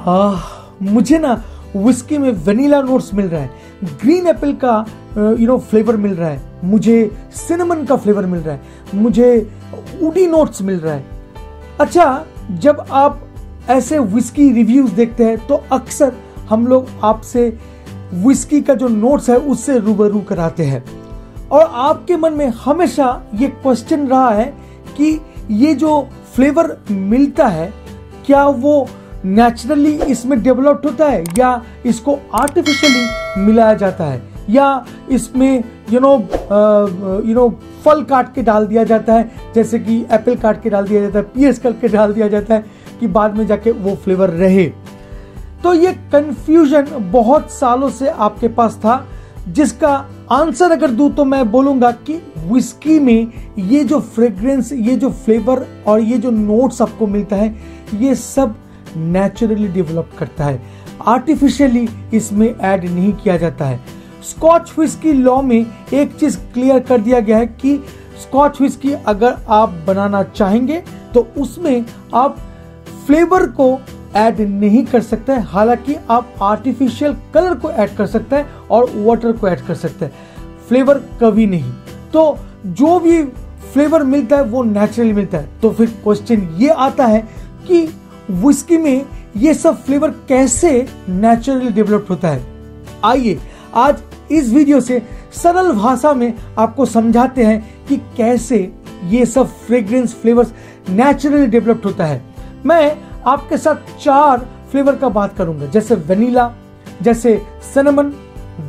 मुझे ना विस्की में वेनिला नोट्स मिल रहा है, ग्रीन एप्पल का फ्लेवर मिल रहा है, मुझे सिनेमन का फ्लेवर मिल रहा है, मुझे वुडी नोट्स मिल रहा है। अच्छा, जब आप ऐसे विस्की रिव्यूज देखते हैं तो अक्सर हम लोग आपसे विस्की का जो नोट्स है उससे रूबरू कराते हैं, और आपके मन में हमेशा ये क्वेश्चन रहा है कि ये जो फ्लेवर मिलता है क्या वो नेचुरली इसमें डेवलप्ड होता है या इसको आर्टिफिशियली मिलाया जाता है, या इसमें फल काट के डाल दिया जाता है, जैसे कि एप्पल काट के डाल दिया जाता है, पीएस करके डाल दिया जाता है कि बाद में जाके वो फ्लेवर रहे। तो ये कंफ्यूजन बहुत सालों से आपके पास था, जिसका आंसर अगर दूं तो मैं बोलूंगा कि विस्की में ये जो फ्रेग्रेंस, ये जो फ्लेवर और ये जो नोट्स आपको मिलता है, ये सब नेचुरली डेवलप करता है, आर्टिफिशियली इसमें ऐड नहीं किया जाता है। स्कॉच विस्की लॉ में एक चीज क्लियर कर दिया गया है कि स्कॉच विस्की अगर आप बनाना चाहेंगे तो उसमें आप फ्लेवर को ऐड नहीं कर सकते हैं, हालांकि आप आर्टिफिशियल कलर को ऐड कर सकते हैं और वाटर को ऐड कर सकते हैं, फ्लेवर कभी नहीं। तो जो भी फ्लेवर मिलता है वो नेचुरली मिलता है। तो फिर क्वेश्चन ये आता है कि विस्की में ये सब फ्लेवर कैसे नेचुरली डेवलप होता है। आइए आज इस वीडियो से सरल भाषा में आपको समझाते हैं कि कैसे ये सब फ्रेग्रेंस फ्लेवर्स नेचुरली डेवलप होता है। मैं आपके साथ 4 फ्लेवर का बात करूंगा, जैसे वेनिला, जैसे सिनेमन,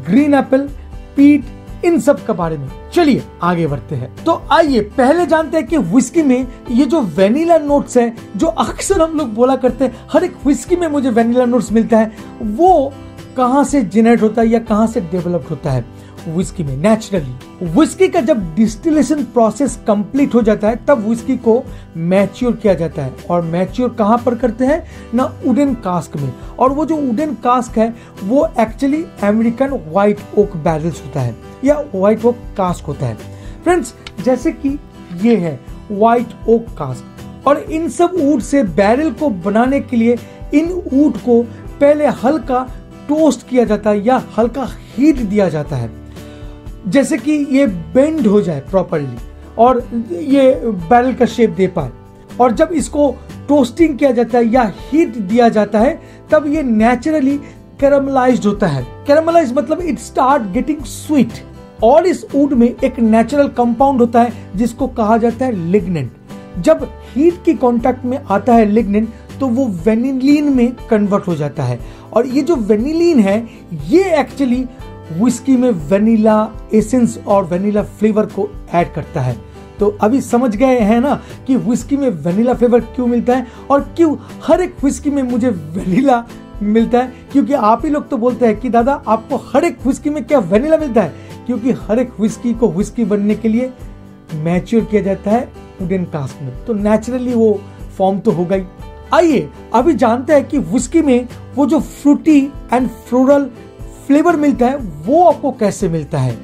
ग्रीन एप्पल, पीट, इन सब के बारे में। चलिए आगे बढ़ते हैं। तो आइए पहले जानते हैं कि विस्की में ये जो वेनिला नोट्स है, जो अक्सर हम लोग बोला करते हैं हर एक विस्की में मुझे वेनिला नोट्स मिलता है, वो कहां से जनरेट होता है या कहां से डेवलप होता है विस्की में नेचुरली। विस्की का जब डिस्टिलेशन प्रोसेस कंप्लीट हो जाता है तब विस्की को मैच्योर किया जाता है, और मैच्योर कहां पर करते हैं ना, वुडन कास्क में। और वो जो वुडन कास्क है वो actually American white oak barrels होता है या व्हाइट ओक कास्क होता है। फ्रेंड्स, जैसे कि ये है व्हाइट ओक कास्क, और इन सब वुड से बैरल को बनाने के लिए इन वुड को पहले हल्का टोस्ट किया जाता है या हल्का हीट दिया जाता है, जैसे कि ये बेंड हो जाए प्रॉपरली और ये बैरल का शेप दे पाए। और जब इसको टोस्टिंग किया जाता है या हीट दिया जाता है तब ये नेचुरली कैरामलाइज्ड होता है। कैरामलाइज मतलब इट स्टार्ट गेटिंग स्वीट। और इस वुड में एक नेचुरल कंपाउंड होता है जिसको कहा जाता है लिग्निन। जब हीट की कांटेक्ट में आता है लिग्निन तो वो वेनिलीन में कन्वर्ट हो जाता है, और ये जो वेनिलीन है ये एक्चुअली विस्की में वेनिला एसेंस और वेनिला फ्लेवर को ऐड करता है। तो अभी समझ गए हैं ना कि विस्की में वेनिला फ्लेवर क्यों मिलता है और क्यों हर एक विस्की में मुझे वेनिला मिलता है। क्योंकि आप ही लोग तो बोलते हैं कि दादा आपको हर एक विस्की में क्या वेनिला मिलता है, क्योंकि हर एक विस्की को विस्की बनने के लिए मैच्योर किया जाता है वुडन कास्क में, तो नेचुरली वो फॉर्म तो होगा ही। आइए अभी जानते हैं कि विस्की में वो जो फ्रूटी एंड फ्लोरल फ्लेवर मिलता है वो आपको कैसे मिलता है।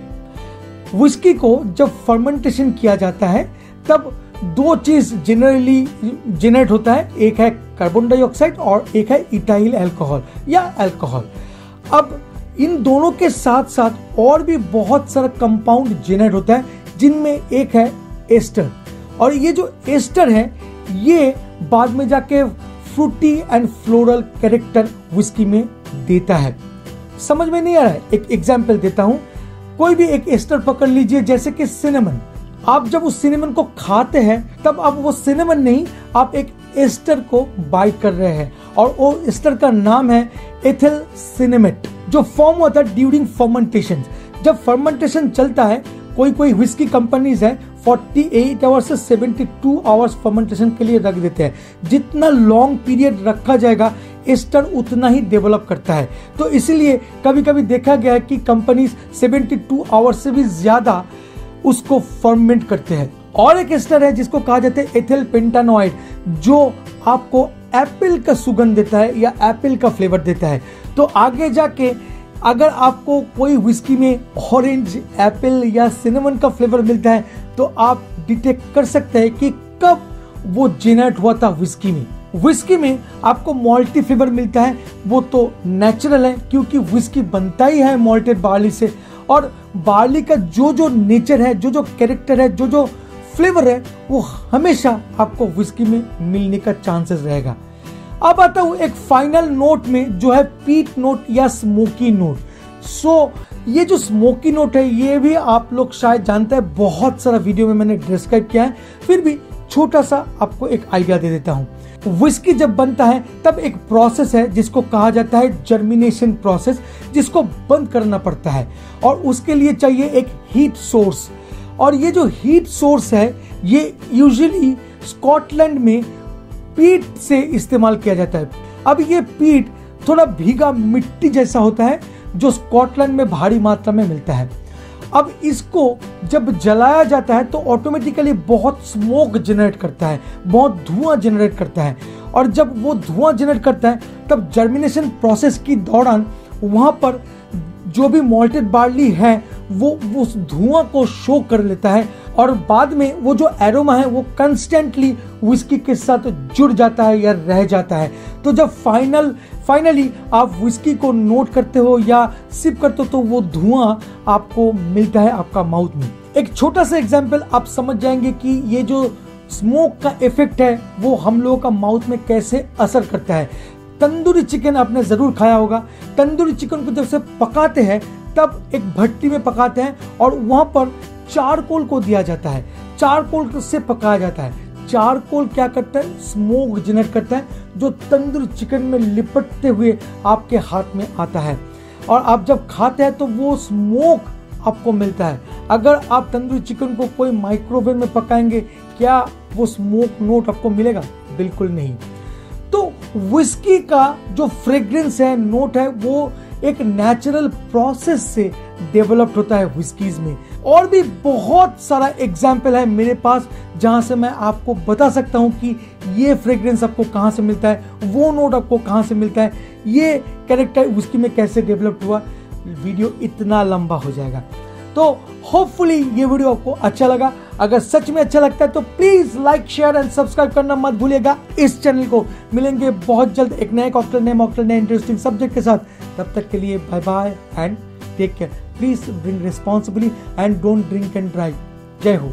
विस्की को जब फर्मेंटेशन किया जाता है तब 2 चीज जनरली जनरेट होता है, एक है कार्बन डाइऑक्साइड और एक है इथाइल अल्कोहल या अल्कोहल। अब इन दोनों के साथ साथ और भी बहुत सारा कंपाउंड जनरेट होता है, जिनमें एक है एस्टर, और ये जो एस्टर है ये बाद में जाके fruity and floral character whisky में देता है। समझ में नहीं आ रहा है? एक एग्जाम्पल देता हूं। कोई भी एक एस्टर पकड़ लीजिए, जैसे कि सिनेमन। आप जब उस सिनेमन को खाते हैं तब आप वो सिनेमन नहीं, आप एक एस्टर को बाइट कर रहे हैं, और वो एस्टर का नाम है एथिल सिनेमेट, जो फॉर्म होता है ड्यूरिंग फर्मेंटेशन। जब फर्मेंटेशन चलता है, कोई विस्की कंपनीज है 48 आवर्स से 72 आवर्स फर्मेंटेशन के लिए रख देते हैं। जितना लॉन्ग पीरियड रखा जाएगा एस्टर उतना ही डेवलप करता है। तो इसीलिए कभी कभी देखा गया है कि कंपनीज 72 आवर्स से भी ज्यादा उसको फर्मेंट करते हैं। और एक एस्टर है जिसको कहा जाता है एथिल पेंटानॉइड, जो आपको एप्पल का सुगंध देता है या एप्पल का फ्लेवर देता है। तो आगे जाके अगर आपको कोई विस्की में ऑरेंज, एप्पल या सिनेमन का फ्लेवर मिलता है तो आप डिटेक्ट कर सकते हैं कि कब वो जेनरेट हुआ था विस्की में। विस्की में आपको मॉल्टी फ्लेवर मिलता है, वो तो नेचुरल है क्योंकि विस्की बनता ही है मॉल्टेड बार्ली से, और बार्ली का जो जो नेचर है, जो जो कैरेक्टर है, जो जो फ्लेवर है, वो हमेशा आपको विस्की में मिलने का चांसेस रहेगा। अब आता हूं एक फाइनल नोट में, जो है पीट नोट या स्मोकी नोट। ये जो स्मोकी नोट है, ये भी आप लोग शायद जानते हैं, बहुत सारा वीडियो में मैंने डिस्क्राइब किया है, फिर भी छोटा सा आपको एक आइडिया दे देता हूं। विस्की जब बनता है तब एक प्रोसेस है जिसको कहा जाता है जर्मिनेशन प्रोसेस, जिसको बंद करना पड़ता है, और उसके लिए चाहिए एक हीट सोर्स। और ये जो हीट सोर्स है, ये यूजुअली स्कॉटलैंड में पीट से इस्तेमाल किया जाता है। अब ये पीट थोड़ा भीगा मिट्टी जैसा होता है, जो स्कॉटलैंड में भारी मात्रा में मिलता है। अब इसको जब जलाया जाता है तो ऑटोमेटिकली बहुत स्मोक जनरेट करता है, बहुत धुआं जनरेट करता है, और जब वो धुआं जनरेट करता है तब जर्मिनेशन प्रोसेस की दौरान वहां पर जो भी मॉल्टेड बार्ली है वो उस धुआं को शो कर लेता है, और बाद में वो जो एरोमा है वो कंस्टेंटली विस्की के साथ जुड़ जाता है या रह जाता है। तो जब फाइनली आप विस्की को नोट करते हो या सिप करते हो तो वो धुआं आपको मिलता है आपका माउथ में। एक छोटा सा एग्जांपल आप समझ जाएंगे कि ये जो स्मोक का इफेक्ट है वो हम लोगों का माउथ में कैसे असर करता है। तंदूरी चिकन आपने जरूर खाया होगा। तंदूरी चिकन को जब से पकाते हैं तब एक भट्टी में पकाते हैं और वहां पर चारकोल को दिया जाता है, चारकोल से पकाया जाता है। चारकोल क्या करता है, स्मोक जनरेट करता है, जो तंदूरी चिकन में लिपटते हुए आपके हाथ में आता है, और आप जब खाते हैं तो वो स्मोक आपको मिलता है। अगर आप तंदूरी चिकन को कोई माइक्रोवेव में पकाएंगे, क्या वो स्मोक नोट आपको मिलेगा? बिल्कुल नहीं। तो विस्की का जो फ्रेग्रेंस है, नोट है, वो एक नेचुरल प्रोसेस से डेवलप्ड होता है विस्कीज में। और भी बहुत सारा एग्जाम्पल है मेरे पास जहां से मैं आपको बता सकता हूं कि ये फ्रेग्रेंस आपको कहां से मिलता है, वो नोट आपको कहां से मिलता है, ये कैरेक्टर विस्की में कैसे डेवलप्ड हुआ। वीडियो इतना लंबा हो जाएगा। तो होपफुली ये वीडियो आपको अच्छा लगा। अगर सच में अच्छा लगता है तो please like, share and subscribe करना मत भूलिएगा इस चैनल को। मिलेंगे बहुत जल्द एक नए कॉकटेल, नए इंटरेस्टिंग सब्जेक्ट के साथ। तब तक के लिए bye bye and take care. Please drink responsibly and don't drink and drive. जय हो।